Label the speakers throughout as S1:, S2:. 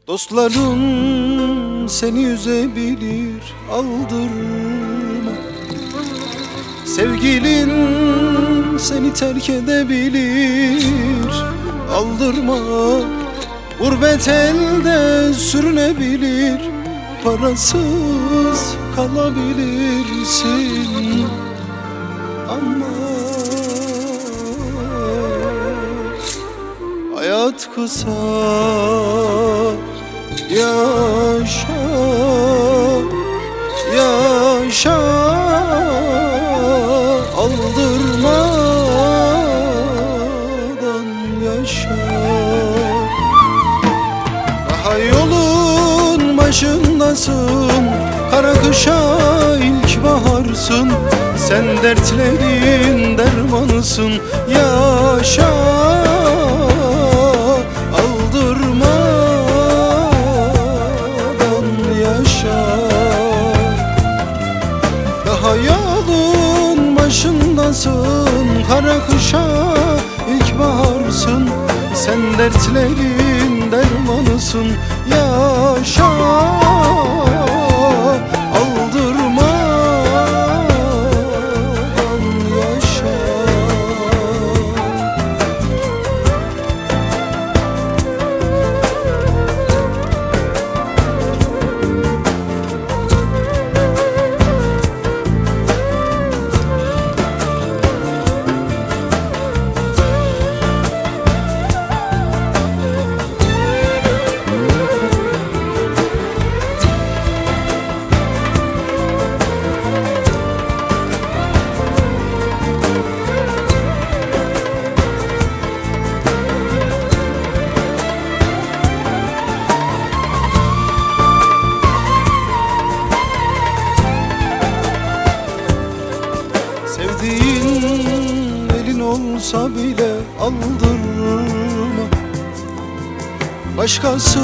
S1: Dostların seni üzebilir, aldırma. Sevgilin seni terk edebilir, aldırma. Gurbet elde sürünebilir, parasız kalabilirsin. Ama hayat kısa, yaşa, yaşa, aldırmadan yaşa. Daha yolun başındasın, kara kışa ilkbaharsın. Sen dertlerin dermanısın, yaşa, aldırmadan yaşa. Daha yolun başındasın, kara kışa ilkbaharsın. Sen dertlerin dermanısın, yaşa, aldırmadan yaşa. Sevdiğin elin olsa bile aldırma. Başkası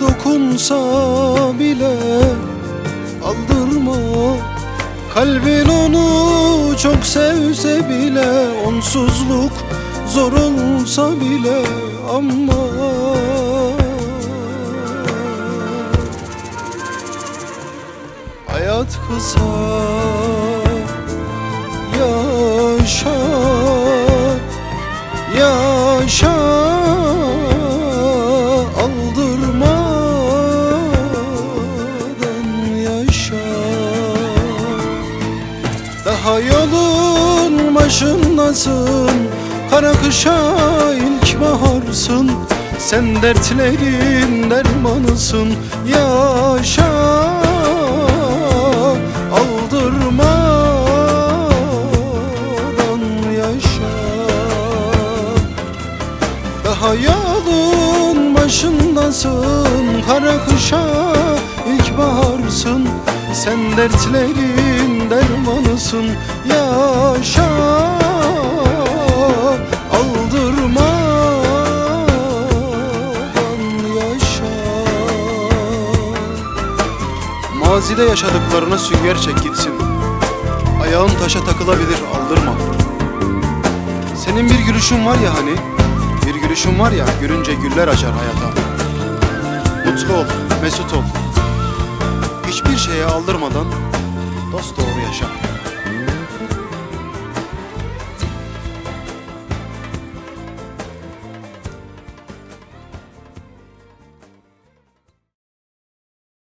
S1: dokunsa bile aldırma. Kalbin onu çok sevse bile, onsuzluk zor olsa bile, ama hayat kısa, yaşa, yaşa, aldırmadan yaşa. Daha yolun başındasın, kara kışa ilkbaharsın. Sen dertlerin dermanısın, yaşa, aldırmadan yaşa. Daha yolun başındasın, kara kışa ilkbaharsın. Sen dertlerin dermanısın, yaşa, aldırmadan yaşa. Mazide yaşadıklarına sünger çek gitsin. Ayağın taşa takılabilir, aldırma. Senin bir gülüşün var ya hani, bir gülüşün var ya, gülünce güller açar hayata. Mutlu ol, mesut ol. Hiçbir şeye aldırmadan dosdoğru yaşa.